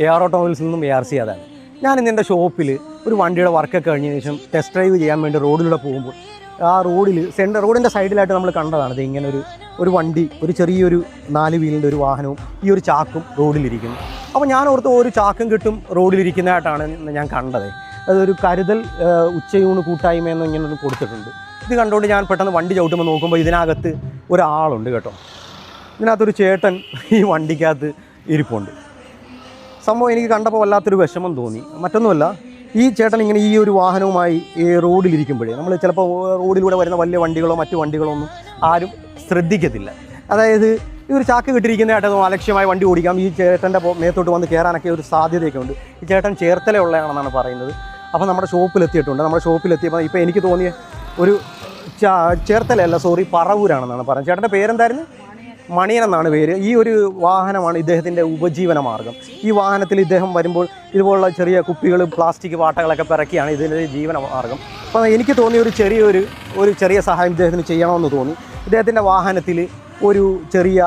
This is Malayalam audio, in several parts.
AR ഓട്ടോമൊബൈൽസിൽ നിന്നും ARC അതാണ്. ഞാൻ ഇന്ന് എൻ്റെ ഷോപ്പിൽ ഒരു വണ്ടിയുടെ വർക്കൊക്കെ കഴിഞ്ഞതിന് ശേഷം ടെസ്റ്റ് ഡ്രൈവ് ചെയ്യാൻ വേണ്ടി റോഡിലൂടെ പോകുമ്പോൾ ആ റോഡിൽ റോഡിൻ്റെ സൈഡിലായിട്ട് നമ്മൾ കണ്ടതാണ് ഇത് ഇങ്ങനെ ഒരു വണ്ടി, ഒരു ചെറിയൊരു 4 വീലിൻ്റെ ഒരു വാഹനവും ഈ ഒരു ചാക്കും റോഡിലിരിക്കുന്നു. അപ്പോൾ ഞാൻ ഓർത്ത് ഒരു ചാക്കും കിട്ടും റോഡിലിരിക്കുന്നതായിട്ടാണ് ഞാൻ കണ്ടത്. അതൊരു കരുതൽ ഉച്ചയൂണ് കൂട്ടായ്മയെന്ന് ഇങ്ങനെ കൊടുത്തിട്ടുണ്ട്. ഇത് കണ്ടുകൊണ്ട് ഞാൻ പെട്ടെന്ന് വണ്ടി ചവിട്ടുമ്പോൾ നോക്കുമ്പോൾ ഇതിനകത്ത് ഒരാളുണ്ട് കേട്ടോ. ഇതിനകത്തൊരു ചേട്ടൻ ഈ വണ്ടിക്കകത്ത് ഇരിപ്പുണ്ട്. സംഭവം എനിക്ക് കണ്ടപ്പോൾ വല്ലാത്തൊരു വിഷമം തോന്നി. മറ്റൊന്നുമല്ല, ഈ ചേട്ടൻ ഇങ്ങനെ ഈ ഒരു വാഹനവുമായി ഈ റോഡിലിരിക്കുമ്പോഴേ നമ്മൾ ചിലപ്പോൾ റോഡിലൂടെ വരുന്ന വലിയ വണ്ടികളോ മറ്റു വണ്ടികളോ ഒന്നും ആരും ശ്രദ്ധിക്കത്തില്ല. അതായത് ഈ ഒരു ചാക്ക് കിട്ടിയിരിക്കുന്നതായിട്ടൊന്നും അലക്ഷ്യമായി വണ്ടി ഓടിക്കാം. ഈ ചേട്ടൻ്റെ മേത്തോട്ട് വന്ന് കയറാനൊക്കെ ഒരു സാധ്യതയൊക്കെ ഉണ്ട്. ഈ ചേട്ടൻ ചേർത്തലയുള്ളതാണെന്നാണ് പറയുന്നത്. അപ്പോൾ നമ്മുടെ ഷോപ്പിലെത്തിയിട്ടുണ്ട്. നമ്മുടെ ഷോപ്പിലെത്തിയപ്പോൾ ഇപ്പോൾ എനിക്ക് തോന്നിയ ഒരു ചേർത്തലയല്ല, സോറി, പറവൂരാണെന്നാണ് പറയുന്നത്. ചേട്ടൻ്റെ പേരെന്തായിരുന്നു? മണിയൻ എന്നാണ് പേര്. ഈ ഒരു വാഹനമാണ് ഇദ്ദേഹത്തിൻ്റെ ഉപജീവന മാർഗ്ഗം. ഈ വാഹനത്തിൽ ഇദ്ദേഹം വരുമ്പോൾ ഇതുപോലുള്ള ചെറിയ കുപ്പികൾ, പ്ലാസ്റ്റിക് വാട്ടകളൊക്കെ പിറക്കിയാണ് ഇതിൻ്റെ ജീവന മാർഗ്ഗം. അപ്പോൾ എനിക്ക് തോന്നിയ ഒരു ചെറിയ സഹായം ഇദ്ദേഹത്തിന് ചെയ്യണമെന്ന് തോന്നി. ഇദ്ദേഹത്തിൻ്റെ വാഹനത്തിൽ ഒരു ചെറിയ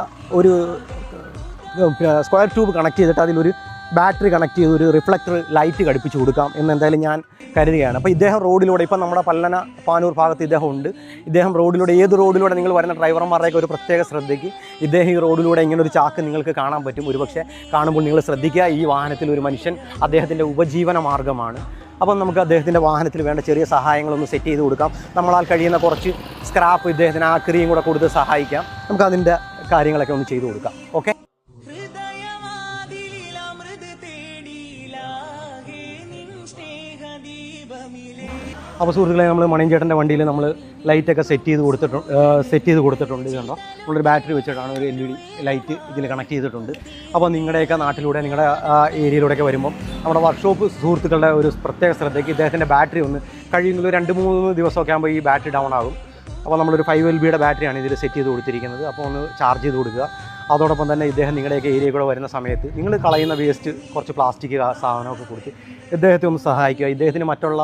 സ്ക്വയർ ട്യൂബ് കണക്ട് ചെയ്തിട്ട് അതിലൊരു ബാറ്ററി കണക്ട് ചെയ്ത് ഒരു റിഫ്ലക്ടർ ലൈറ്റ് ഘടിപ്പിച്ച് കൊടുക്കാം എന്നെന്തായാലും ഞാൻ കരുതുകയാണ്. അപ്പോൾ ഇദ്ദേഹം റോഡിലൂടെ, ഇപ്പം നമ്മുടെ പല്ലന പാനൂർ ഭാഗത്ത് ഇദ്ദേഹം ഉണ്ട്. ഇദ്ദേഹം റോഡിലൂടെ, ഏത് റോഡിലൂടെ നിങ്ങൾ വരുന്ന ഡ്രൈവർമാരുടെയൊക്കെ ഒരു പ്രത്യേക ശ്രദ്ധയ്ക്ക് ഇദ്ദേഹം ഈ റോഡിലൂടെ ഇങ്ങനെ ഒരു ചാക്ക് നിങ്ങൾക്ക് കാണാൻ പറ്റും. ഒരുപക്ഷെ കാണുമ്പോൾ നിങ്ങൾ ശ്രദ്ധിക്കുക, ഈ വാഹനത്തിൽ ഒരു മനുഷ്യൻ അദ്ദേഹത്തിൻ്റെ ഉപജീവന മാർഗ്ഗമാണ്. അപ്പം നമുക്ക് അദ്ദേഹത്തിൻ്റെ വാഹനത്തിൽ വേണ്ട ചെറിയ സഹായങ്ങളൊന്ന് സെറ്റ് ചെയ്ത് കൊടുക്കാം. നമ്മളാൽ കഴിയുന്ന കുറച്ച് സ്ക്രാപ്പ് ഇദ്ദേഹത്തിന് ആക്രിയും കൂടെ കൊടുത്ത് സഹായിക്കാം. നമുക്ക് അതിൻ്റെ കാര്യങ്ങളൊക്കെ ഒന്ന് ചെയ്തു കൊടുക്കാം. ഓക്കെ. അപ്പോൾ സുഹൃത്തുക്കളെ, നമ്മൾ മണിയൻ ചേട്ടൻ്റെ വണ്ടിയിൽ നമ്മൾ ലൈറ്റൊക്കെ സെറ്റ് ചെയ്ത് കൊടുത്തിട്ടുണ്ട്. ഇത് കണ്ടോ, നമ്മളൊരു ബാറ്ററി വെച്ചിട്ടാണ് ഒരു LED ലൈറ്റ് ഇതിൽ കണക്ട് ചെയ്തിട്ടുണ്ട്. അപ്പോൾ നിങ്ങളുടെയൊക്കെ നാട്ടിലൂടെ, നിങ്ങളുടെ ഏരിയയിലൂടെയൊക്കെ വരുമ്പം നമ്മുടെ വർക്ക്ഷോപ്പ് സുഹൃത്തുക്കളുടെ ഒരു പ്രത്യേക ശ്രദ്ധയ്ക്ക് ഇദ്ദേഹത്തിൻ്റെ ബാറ്ററി ഒന്ന് കഴിയുന്നത് 2-3 ദിവസമൊക്കെ ആകുമ്പോൾ ഈ ബാറ്ററി ഡൗൺ ആകും. അപ്പോൾ നമ്മളൊരു 5 LBയുടെ ബാറ്ററിയാണ് ഇതിൽ സെറ്റ് ചെയ്ത് കൊടുത്തിരിക്കുന്നത്. അപ്പോൾ ഒന്ന് ചാർജ് ചെയ്ത് കൊടുക്കുക. അതോടൊപ്പം തന്നെ ഇദ്ദേഹം നിങ്ങളുടെയൊക്കെ ഏരിയയിൽ കൂടെ വരുന്ന സമയത്ത് നിങ്ങൾ കളയുന്ന വേസ്റ്റ്, കുറച്ച് പ്ലാസ്റ്റിക് സാധനമൊക്കെ കൊടുത്ത് ഇദ്ദേഹത്തെ ഒന്ന് സഹായിക്കുക. ഇദ്ദേഹത്തിന് മറ്റുള്ള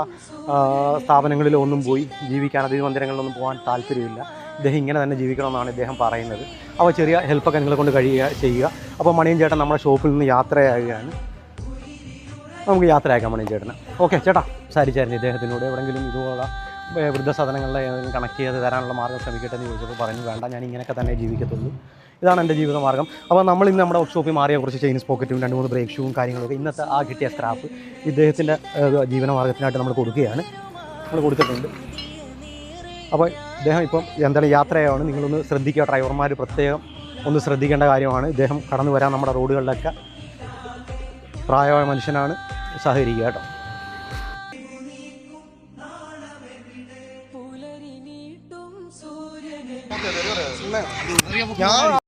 സ്ഥാപനങ്ങളിലൊന്നും പോയി ജീവിക്കാൻ, മന്ദിരങ്ങളിലൊന്നും പോകാൻ താല്പര്യമില്ല. ഇദ്ദേഹം ഇങ്ങനെ തന്നെ ജീവിക്കണമെന്നാണ് ഇദ്ദേഹം പറയുന്നത്. അപ്പോൾ ചെറിയ ഹെൽപ്പൊക്കെ നിങ്ങളെ കൊണ്ട് ചെയ്യുക. അപ്പോൾ മണിയൻ ചേട്ടൻ നമ്മുടെ ഷോപ്പിൽ നിന്ന് യാത്രയാകുകയാണ്. നമുക്ക് യാത്രയാക്കാം മണിയൻ ചേട്ടന്. ഓക്കെ ചേട്ടാ, സംസാരിച്ചായിരുന്നു ഇദ്ദേഹത്തിനോട്. എവിടെയെങ്കിലും ഇതുപോലുള്ള വൃദ്ധസദനങ്ങളിലെ കണക്ട് ചെയ്ത് തരാനുള്ള മാർഗ്ഗം ശ്രമിക്കട്ടെ എന്ന് ചോദിച്ചപ്പോൾ പറഞ്ഞു, വേണ്ട, ഞാൻ ഇങ്ങനെയൊക്കെ തന്നെ ജീവിക്കത്തുള്ളൂ, ഇതാണ് എൻ്റെ ജീവിത മാർഗ്ഗം. അപ്പോൾ നമ്മൾ ഇന്ന് നമ്മുടെ വർക്ക്ഷോപ്പിൽ മാറിയ കുറച്ച് ചെയിൻസ് പോക്കറ്റും 2-3 ബ്രേക്ക് ഷൂവും കാര്യങ്ങളൊക്കെ ഇന്നത്തെ ആ കിട്ടിയ സ്ക്രാപ്പ് ഇദ്ദേഹത്തിൻ്റെ ജീവന മാർഗ്ഗത്തിനായിട്ട് നമ്മൾ കൊടുക്കുകയാണ്. നമ്മൾ കൊടുത്തിട്ടുണ്ട്. അപ്പോൾ ഇദ്ദേഹം ഇപ്പം എന്താണ് യാത്രയാണ്. നിങ്ങളൊന്ന് ശ്രദ്ധിക്കുക, ഡ്രൈവർമാർ പ്രത്യേകം ഒന്ന് ശ്രദ്ധിക്കേണ്ട കാര്യമാണ്. ഇദ്ദേഹം കടന്നു വരാൻ നമ്മുടെ റോഡുകളിലൊക്കെ പ്രായമായ മനുഷ്യനാണ്, സഹകരിക്കുക കേട്ടോ.